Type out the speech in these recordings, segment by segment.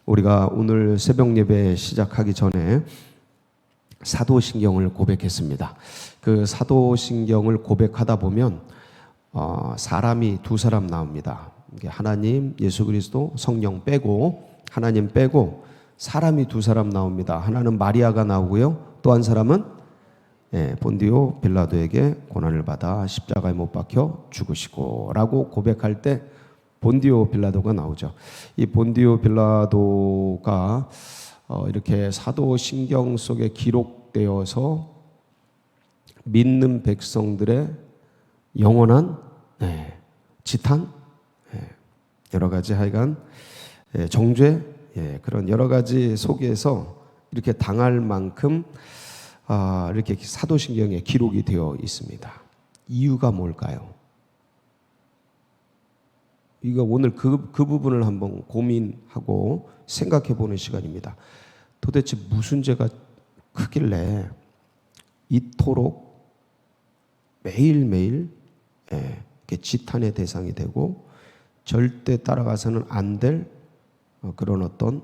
우리가 오늘 새벽 예배 시작하기 전에 사도신경을 고백했습니다. 그 사도신경을 고백하다 보면 사람이 두 사람 나옵니다. 하나님, 예수 그리스도, 성령 빼고 하나님 빼고 사람이 두 사람 나옵니다. 하나는 마리아가 나오고요. 또 한 사람은 본디오 빌라도에게 고난을 받아 십자가에 못 박혀 죽으시고 라고 고백할 때 본디오 빌라도가 나오죠. 이 본디오 빌라도가 이렇게 사도신경 속에 기록되어서 믿는 백성들의 영원한 지탄, 여러 가지 하여간 정죄, 그런 여러 가지 속에서 이렇게 당할 만큼 이렇게 사도신경에 기록이 되어 있습니다. 이유가 뭘까요? 이거 오늘 그 부분을 한번 고민하고 생각해 보는 시간입니다. 도대체 무슨 죄가 크길래 이토록 매일매일 지탄의 대상이 되고 절대 따라가서는 안 될 그런 어떤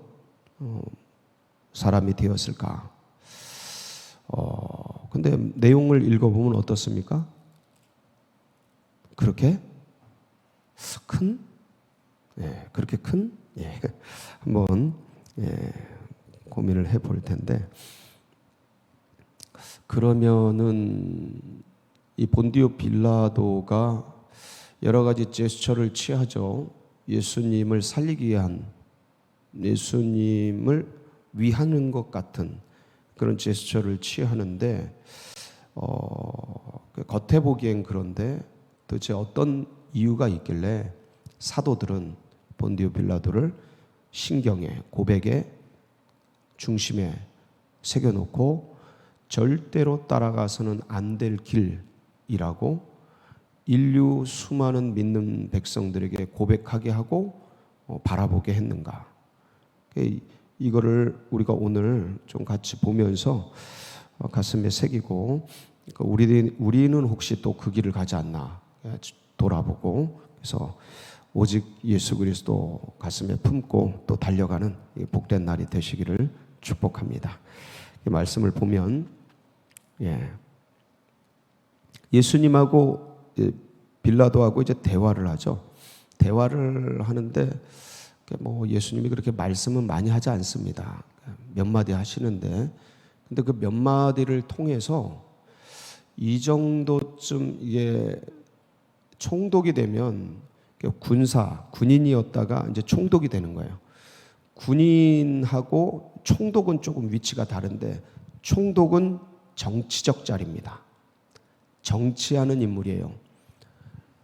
사람이 되었을까? 근데 내용을 읽어보면 어떻습니까? 그렇게 큰? 그렇게 큰? 한번 고민을 해볼 텐데, 그러면은 이 본디오 빌라도가 여러 가지 제스처를 취하죠. 예수님을 살리기 위한, 예수님을 위하는 것 같은 그런 제스처를 취하는데 겉에 보기엔 그런데 도대체 어떤 이유가 있길래 사도들은 본디오 빌라도를 신경에, 고백의 중심에 새겨놓고 절대로 따라가서는 안 될 길이라고 인류 수많은 믿는 백성들에게 고백하게 하고 바라보게 했는가? 이거를 우리가 오늘 좀 같이 보면서 가슴에 새기고, 우리는 혹시 또 그 길을 가지 않나 돌아보고, 그래서 오직 예수 그리스도 가슴에 품고 또 달려가는 복된 날이 되시기를 축복합니다. 이 말씀을 보면 예수님하고 빌라도하고 이제 대화를 하죠. 대화를 하는데 뭐 예수님이 그렇게 말씀은 많이 하지 않습니다. 몇 마디 하시는데, 근데 그 몇 마디를 통해서 이 정도쯤 이게 총독이 되면 군인이었다가 이제 총독이 되는 거예요. 군인하고 총독은 조금 위치가 다른데, 총독은 정치적 자리입니다. 정치하는 인물이에요.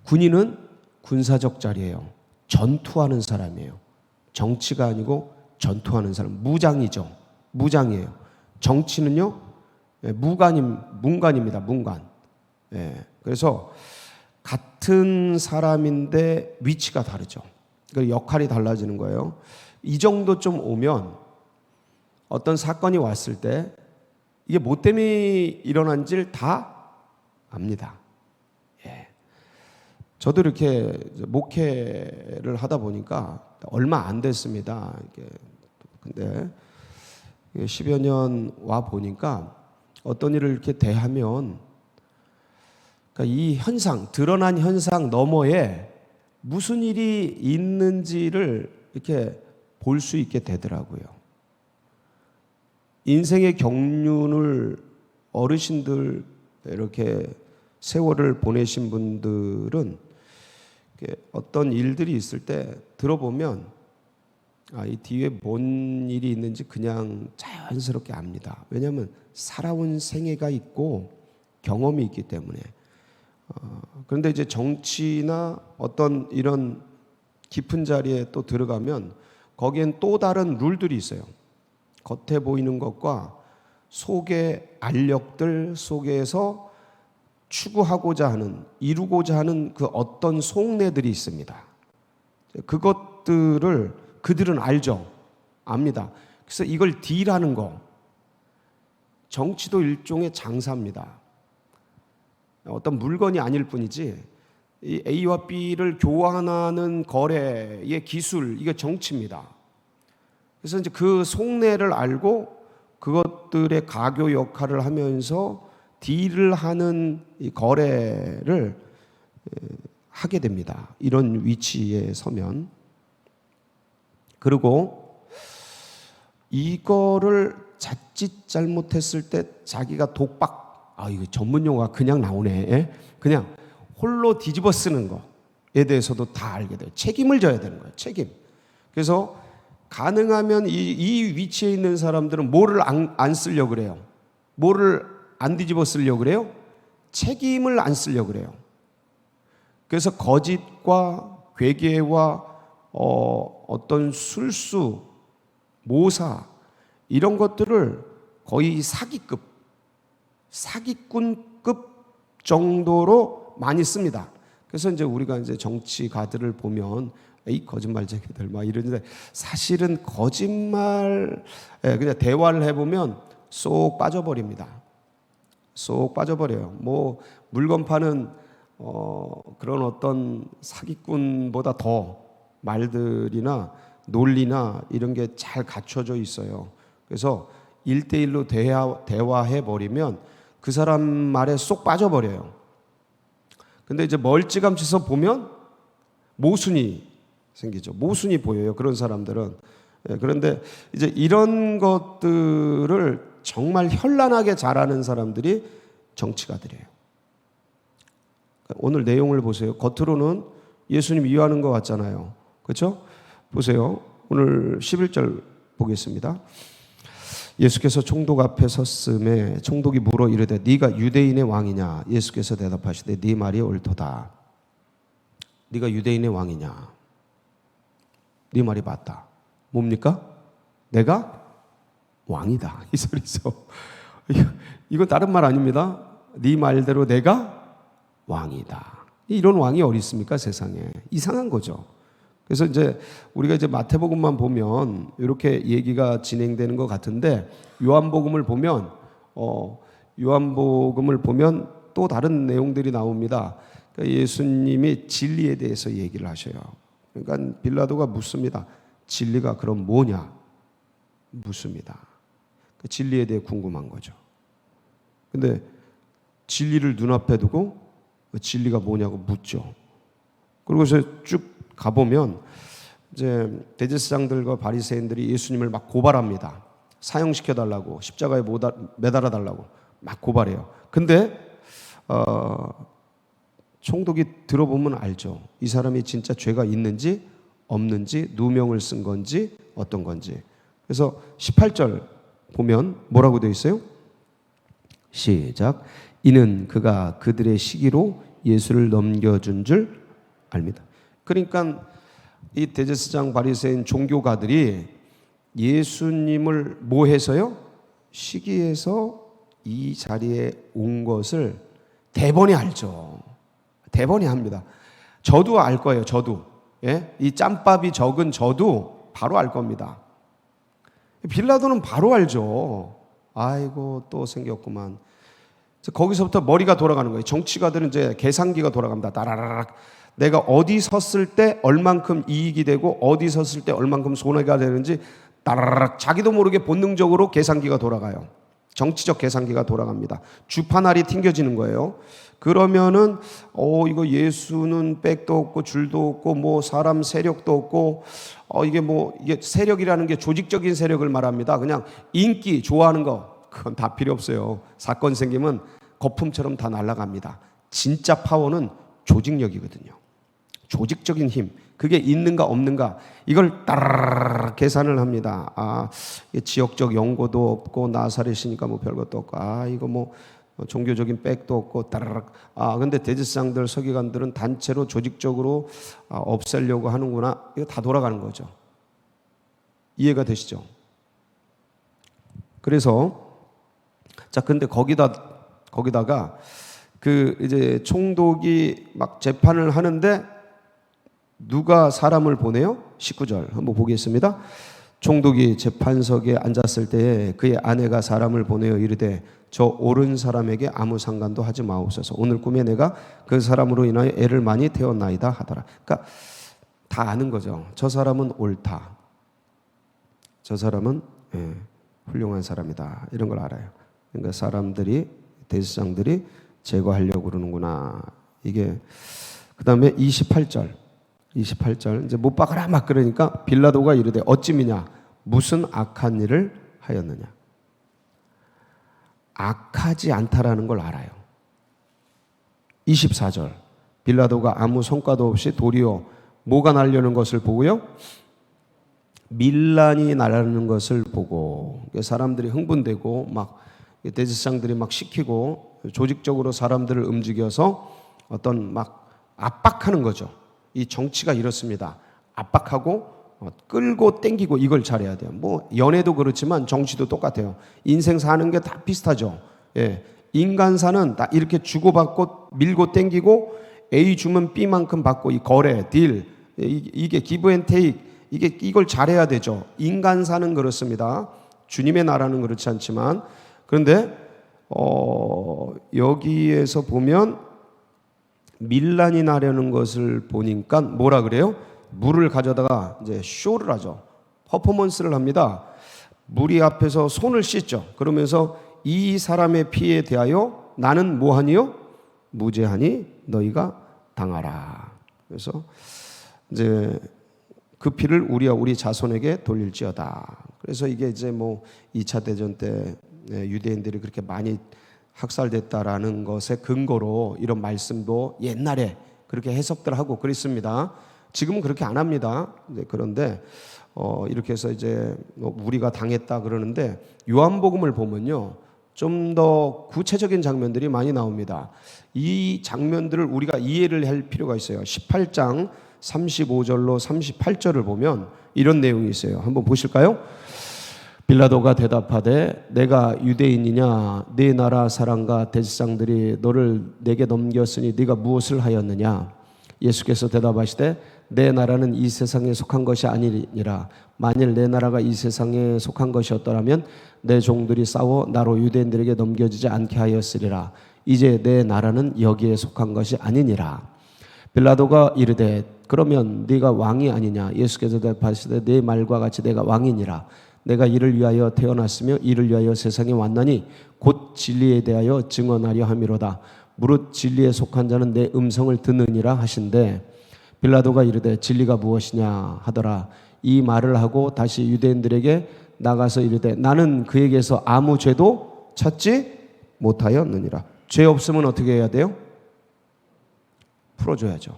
군인은 군사적 자리예요. 전투하는 사람이에요. 정치가 아니고 전투하는 사람, 무장이죠. 무장이에요. 정치는요, 문관입니다. 문관. 그래서 같은 사람인데 위치가 다르죠. 역할이 달라지는 거예요. 이 정도 좀 오면 어떤 사건이 왔을 때 이게 뭐 때문에 일어난지를 다 압니다. 저도 이렇게 목회를 하다 보니까 얼마 안 됐습니다. 근데 10여 년 와 보니까 어떤 일을 이렇게 대하면 이 현상, 드러난 현상 너머에 무슨 일이 있는지를 이렇게 볼 수 있게 되더라고요. 인생의 경륜을 어르신들 이렇게 세월을 보내신 분들은 어떤 일들이 있을 때 들어보면 이 뒤에 뭔 일이 있는지 그냥 자연스럽게 압니다. 왜냐하면 살아온 생애가 있고 경험이 있기 때문에. 그런데 이제 정치나 어떤 이런 깊은 자리에 또 들어가면 거기엔 또 다른 룰들이 있어요. 겉에 보이는 것과 속의 알력들 속에서 추구하고자 하는, 이루고자 하는 그 어떤 속내들이 있습니다. 그것들을 그들은 알죠. 압니다. 그래서 이걸 딜하는 거, 정치도 일종의 장사입니다. 어떤 물건이 아닐 뿐이지 이 A와 B를 교환하는 거래의 기술, 이게 정치입니다. 그래서 이제 그 속내를 알고 그것들의 가교 역할을 하면서 딜을 하는 이 거래를 하게 됩니다. 이런 위치에 서면. 그리고 이거를 자칫 잘못했을 때 자기가 독박, 이거 전문 용어가 그냥 나오네. 그냥 홀로 뒤집어 쓰는 거에 대해서도 다 알게 돼요. 책임을 져야 되는 거예요. 책임. 그래서 가능하면 이 위치에 있는 사람들은 뭐를 안 쓰려고 그래요? 뭐를 안 뒤집어 쓰려고 그래요? 책임을 안 쓰려고 그래요. 그래서 거짓과 괴계와 어떤 술수, 모사 이런 것들을 거의 사기꾼급 정도로 많이 씁니다. 그래서 이제 우리가 이제 정치가들을 보면 이 거짓말쟁이들 막 이러는데 사실은 거짓말 그냥 대화를 해보면 쏙 빠져버립니다. 쏙 빠져버려요. 뭐 물건 파는 그런 어떤 사기꾼보다 더 말들이나 논리나 이런 게 잘 갖춰져 있어요. 그래서 1대1로 대화해 버리면 그 사람 말에 쏙 빠져버려요. 근데 이제 멀찌감치서 보면 모순이 생기죠. 모순이 보여요. 그런 사람들은. 그런데 이제 이런 것들을 정말 현란하게 잘하는 사람들이 정치가들이에요. 오늘 내용을 보세요. 겉으로는 예수님 미워하는 것 같잖아요. 그렇죠? 보세요. 오늘 11절 보겠습니다. 예수께서 총독 앞에 섰음에 총독이 물어 이르되 네가 유대인의 왕이냐? 예수께서 대답하시되 네 말이 옳도다. 네가 유대인의 왕이냐? 네 말이 맞다. 뭡니까? 내가 왕이다. 이 소리죠. 이거 다른 말 아닙니다. 네 말대로 내가 왕이다. 이런 왕이 어디 있습니까? 세상에. 이상한 거죠. 그래서 이제 우리가 이제 마태복음만 보면 이렇게 얘기가 진행되는 것 같은데 요한복음을 보면 또 다른 내용들이 나옵니다. 그러니까 예수님이 진리에 대해서 얘기를 하셔요. 그러니까 빌라도가 묻습니다. 진리가 그럼 뭐냐? 묻습니다. 그 진리에 대해 궁금한 거죠. 근데 진리를 눈앞에 두고 진리가 뭐냐고 묻죠. 그러고서 쭉 가보면 이제 대제사장들과 바리새인들이 예수님을 막 고발합니다. 사형시켜 달라고, 십자가에 매달아 달라고 막 고발해요. 근데 총독이 들어보면 알죠. 이 사람이 진짜 죄가 있는지 없는지, 누명을 쓴 건지 어떤 건지. 그래서 18절 보면 뭐라고 되어 있어요? 시작. 이는 그가 그들의 시기로 예수를 넘겨준 줄 압니다. 그러니까 이 대제사장 바리새인 종교가들이 예수님을 뭐 해서요? 시기해서 이 자리에 온 것을 대번에 알죠. 대번에 합니다. 저도 알 거예요. 저도. 예? 이 짬밥이 적은 저도 바로 알 겁니다. 빌라도는 바로 알죠. 아이고 또 생겼구만. 거기서부터 머리가 돌아가는 거예요. 정치가들은 이제 계산기가 돌아갑니다. 따라라락. 내가 어디 섰을 때 얼만큼 이익이 되고 어디 섰을 때 얼만큼 손해가 되는지 따라락 자기도 모르게 본능적으로 계산기가 돌아가요. 정치적 계산기가 돌아갑니다. 주판알이 튕겨지는 거예요. 그러면은 이거 예수는 백도 없고 줄도 없고 뭐 사람 세력도 없고 이게 세력이라는 게 조직적인 세력을 말합니다. 그냥 인기 좋아하는 거 그건 다 필요 없어요. 사건 생기면 거품처럼 다 날아갑니다. 진짜 파워는 조직력이거든요. 조직적인 힘, 그게 있는가 없는가 이걸 따라락 계산을 합니다. 지역적 연고도 없고 나사렛이니까 뭐 별것도 없고 이거 뭐 종교적인 백도 없고 따라락. 근데 대제사장들 서기관들은 단체로 조직적으로 없애려고 하는구나. 이거 다 돌아가는 거죠. 이해가 되시죠? 그래서 자 근데 거기다가 그 이제 총독이 막 재판을 하는데 누가 사람을 보내요? 19절 한번 보겠습니다. 총독이 재판석에 앉았을 때에 그의 아내가 사람을 보내어 이르되 저 옳은 사람에게 아무 상관도 하지 마옵소서. 오늘 꿈에 내가 그 사람으로 인하여 애를 많이 태웠나이다 하더라. 그러니까 다 아는 거죠. 저 사람은 옳다. 저 사람은 훌륭한 사람이다, 이런 걸 알아요. 그러니까 사람들이, 대제사장들이 제거하려고 그러는구나. 이게 그 다음에 28절 이제 못 박아라 막 그러니까 빌라도가 이르되 어찌미냐 무슨 악한 일을 하였느냐. 악하지 않다라는 걸 알아요. 24절 빌라도가 아무 성과도 없이 도리어 뭐가 날려는 것을 보고요, 밀란이 나라는 것을 보고, 사람들이 흥분되고 막 대제사장들이 막 시키고 조직적으로 사람들을 움직여서 어떤 막 압박하는 거죠. 이 정치가 이렇습니다. 압박하고 끌고 땡기고 이걸 잘해야 돼요. 뭐 연애도 그렇지만 정치도 똑같아요. 인생 사는 게 다 비슷하죠. 예. 인간사는 다 이렇게 주고받고 밀고 땡기고 A 주면 B만큼 받고 이 거래, 딜, 이게 기브 앤 테이크, 이걸 잘해야 되죠. 인간사는 그렇습니다. 주님의 나라는 그렇지 않지만. 그런데 여기에서 보면 밀란이 나려는 것을 보니까 뭐라 그래요? 물을 가져다가 이제 쇼를 하죠. 퍼포먼스를 합니다. 무리 앞에서 손을 씻죠. 그러면서 이 사람의 피에 대하여 나는 뭐하니요? 무죄하니 너희가 당하라. 그래서 이제 그 피를 우리와 우리 자손에게 돌릴지어다. 그래서 이게 이제 뭐 2차 대전 때 유대인들이 그렇게 많이 학살됐다라는 것의 근거로 이런 말씀도 옛날에 그렇게 해석들 하고 그랬습니다. 지금은 그렇게 안 합니다. 그런데 이렇게 해서 이제 우리가 당했다 그러는데 요한복음을 보면요, 좀 더 구체적인 장면들이 많이 나옵니다. 이 장면들을 우리가 이해를 할 필요가 있어요. 18장 35절로 38절을 보면 이런 내용이 있어요. 한번 보실까요? 빌라도가 대답하되 내가 유대인이냐 네 나라 사람과 대제사장들이 너를 내게 넘겼으니 네가 무엇을 하였느냐. 예수께서 대답하시되 내 나라는 이 세상에 속한 것이 아니니라. 만일 내 나라가 이 세상에 속한 것이었더라면 내 종들이 싸워 나로 유대인들에게 넘겨지지 않게 하였으리라. 이제 내 나라는 여기에 속한 것이 아니니라. 빌라도가 이르되 그러면 네가 왕이 아니냐. 예수께서 대답하시되 네 말과 같이 내가 왕이니라. 내가 이를 위하여 태어났으며 이를 위하여 세상에 왔나니 곧 진리에 대하여 증언하려 함이로다. 무릇 진리에 속한 자는 내 음성을 듣느니라 하신대, 빌라도가 이르되 진리가 무엇이냐 하더라. 이 말을 하고 다시 유대인들에게 나가서 이르되 나는 그에게서 아무 죄도 찾지 못하였느니라. 죄 없으면 어떻게 해야 돼요? 풀어줘야죠.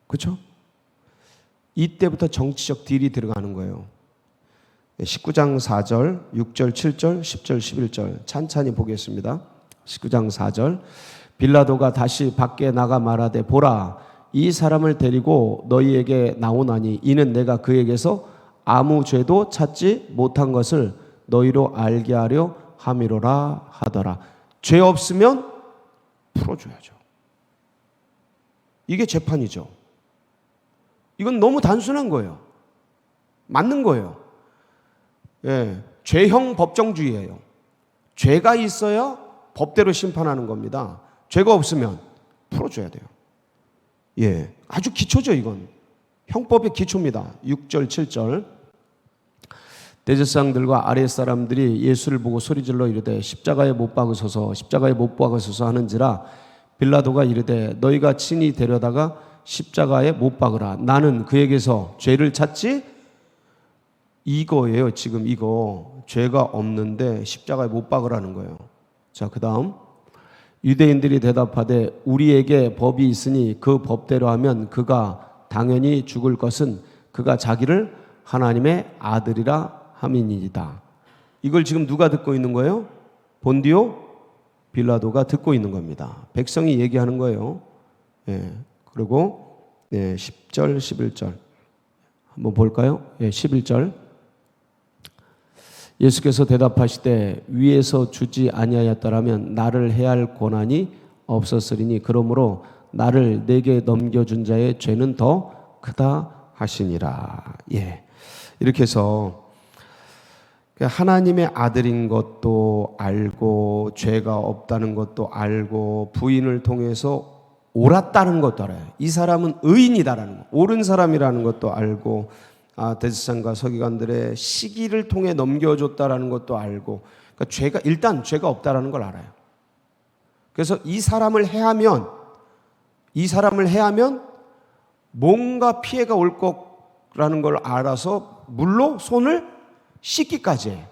그렇죠? 이때부터 정치적 딜이 들어가는 거예요. 19장 4절, 6절, 7절, 10절, 11절 찬찬히 보겠습니다. 19장 4절 빌라도가 다시 밖에 나가 말하되 보라 이 사람을 데리고 너희에게 나오나니 이는 내가 그에게서 아무 죄도 찾지 못한 것을 너희로 알게 하려 함이로라 하더라. 죄 없으면 풀어줘야죠. 이게 재판이죠. 이건 너무 단순한 거예요. 맞는 거예요. 예, 죄형 법정주의예요. 죄가 있어야 법대로 심판하는 겁니다. 죄가 없으면 풀어줘야 돼요. 예, 아주 기초죠. 이건 형법의 기초입니다. 6절 7절 대제사장들과 아랫사람들이 예수를 보고 소리질러 이르되 십자가에 못 박으소서 십자가에 못 박으소서 하는지라. 빌라도가 이르되 너희가 친히 데려다가 십자가에 못 박으라. 나는 그에게서 죄를 찾지. 이거예요. 지금 이거 죄가 없는데 십자가에 못 박으라는 거예요. 자, 그 다음 유대인들이 대답하되 우리에게 법이 있으니 그 법대로 하면 그가 당연히 죽을 것은 그가 자기를 하나님의 아들이라 함이니이다. 이걸 지금 누가 듣고 있는 거예요? 본디오 빌라도가 듣고 있는 겁니다. 백성이 얘기하는 거예요. 예, 그리고 10절 11절 한번 볼까요? 11절 예수께서 대답하시되 위에서 주지 아니하였더라면 나를 해할 권한이 없었으리니 그러므로 나를 내게 넘겨준 자의 죄는 더 크다 하시니라. 예, 이렇게 해서 하나님의 아들인 것도 알고 죄가 없다는 것도 알고 부인을 통해서 옳았다는 것도 알아요. 이 사람은 의인이다라는 것, 옳은 사람이라는 것도 알고 대제사장과 서기관들의 시기를 통해 넘겨줬다라는 것도 알고, 그러니까 일단 죄가 없다라는 걸 알아요. 그래서 이 사람을 해하면 뭔가 피해가 올 거라는 걸 알아서 물로 손을 씻기까지 해요.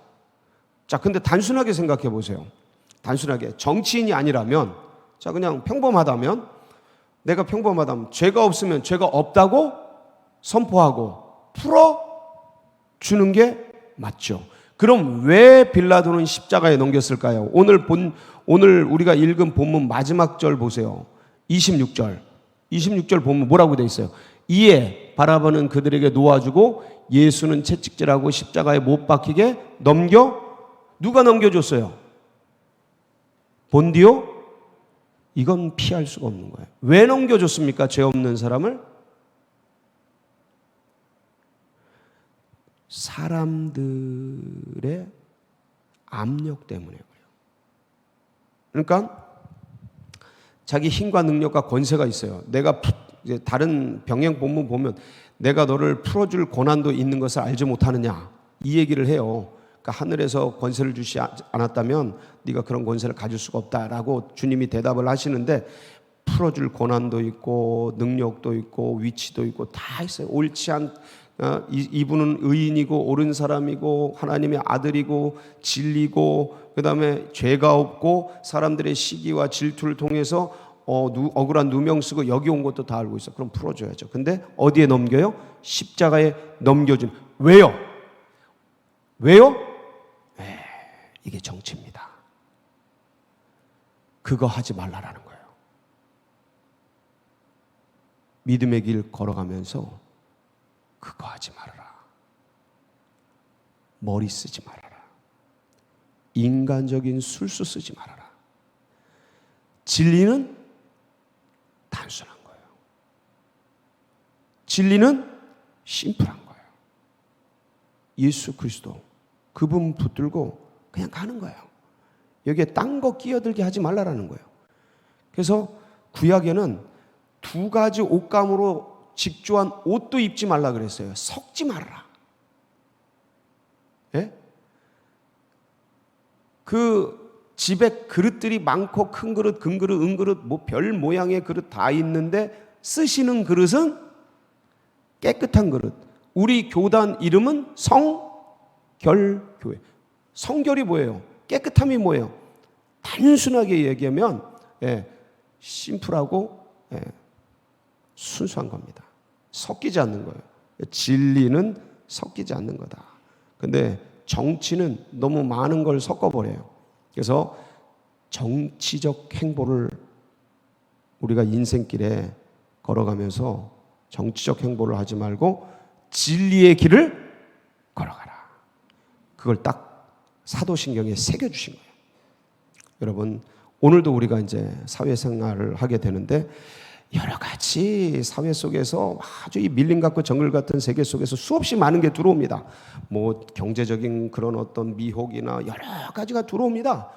자, 근데 단순하게 생각해 보세요. 단순하게 정치인이 아니라면, 자, 그냥 평범하다면, 내가 평범하다면 죄가 없으면 죄가 없다고 선포하고 풀어주는 게 맞죠. 그럼 왜 빌라도는 십자가에 넘겼을까요? 오늘 우리가 읽은 본문 마지막 절 보세요. 26절 본문 뭐라고 돼 있어요? 이에 바라보는 그들에게 놓아주고 예수는 채찍질하고 십자가에 못 박히게 누가 넘겨줬어요? 본디오? 이건 피할 수가 없는 거예요. 왜 넘겨줬습니까? 죄 없는 사람을? 사람들의 압력 때문에 그래요. 그러니까 자기 힘과 능력과 권세가 있어요. 내가 다른 병행 본문 보면 내가 너를 풀어줄 권한도 있는 것을 알지 못하느냐, 이 얘기를 해요. 그러니까 하늘에서 권세를 주시 않았다면 네가 그런 권세를 가질 수가 없다라고 주님이 대답을 하시는데, 풀어줄 권한도 있고 능력도 있고 위치도 있고 다 있어요. 이분은 의인이고 옳은 사람이고 하나님의 아들이고 진리고, 그 다음에 죄가 없고 사람들의 시기와 질투를 통해서 억울한 누명 쓰고 여기 온 것도 다 알고 있어. 그럼 풀어줘야죠. 근데 어디에 넘겨요? 십자가에 넘겨준. 왜요? 이게 정치입니다. 그거 하지 말라라는 거예요. 믿음의 길 걸어가면서 그거 하지 말아라. 머리 쓰지 말아라. 인간적인 술수 쓰지 말아라. 진리는 단순한 거예요. 진리는 심플한 거예요. 예수 그리스도, 그분 붙들고 그냥 가는 거예요. 여기에 딴 거 끼어들게 하지 말라라는 거예요. 그래서 구약에는 2가지 옷감으로 직조한 옷도 입지 말라 그랬어요. 섞지 말아라. 예? 그 집에 그릇들이 많고 큰 그릇, 금 그릇, 은 그릇, 뭐 별 모양의 그릇 다 있는데 쓰시는 그릇은 깨끗한 그릇. 우리 교단 이름은 성결교회. 성결이 뭐예요? 깨끗함이 뭐예요? 단순하게 얘기하면 심플하고 순수한 겁니다. 섞이지 않는 거예요. 진리는 섞이지 않는 거다. 근데 정치는 너무 많은 걸 섞어버려요. 그래서 정치적 행보를 우리가 인생길에 걸어가면서 정치적 행보를 하지 말고 진리의 길을 걸어가라. 그걸 딱 사도신경에 새겨주신 거예요. 여러분, 오늘도 우리가 이제 사회생활을 하게 되는데 여러 가지 사회 속에서 아주 이 밀림 같고 정글 같은 세계 속에서 수없이 많은 게 들어옵니다. 뭐 경제적인 그런 어떤 미혹이나 여러 가지가 들어옵니다.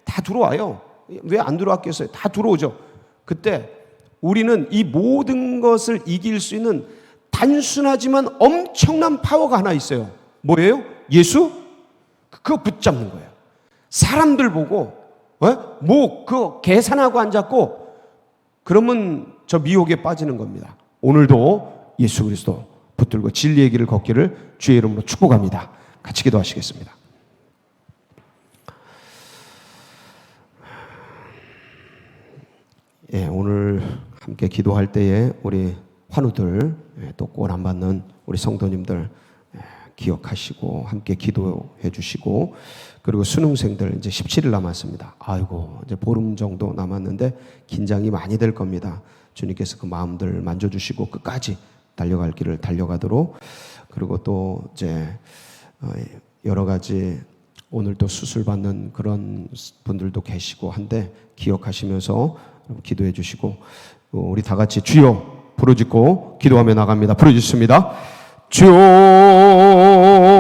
다 들어와요. 왜 안 들어왔겠어요? 다 들어오죠. 그때 우리는 이 모든 것을 이길 수 있는 단순하지만 엄청난 파워가 하나 있어요. 뭐예요? 예수? 그거 붙잡는 거예요. 사람들 보고 그거 계산하고 앉았고 그러면 저 미혹에 빠지는 겁니다. 오늘도 예수 그리스도 붙들고 진리의 길을 걷기를 주의 이름으로 축복합니다. 같이 기도하시겠습니다. 오늘 함께 기도할 때에 우리 환우들, 또 구원 안 받는 우리 성도님들 기억하시고 함께 기도해 주시고, 그리고 수능생들 이제 17일 남았습니다. 아이고, 이제 보름 정도 남았는데 긴장이 많이 될 겁니다. 주님께서 그 마음들 만져주시고 끝까지 달려갈 길을 달려가도록, 그리고 또 이제 여러 가지 오늘 또 수술 받는 그런 분들도 계시고 한데 기억하시면서 기도해 주시고, 우리 다 같이 주여 부르짖고 기도하며 나갑니다. 부르짖습니다. 주여.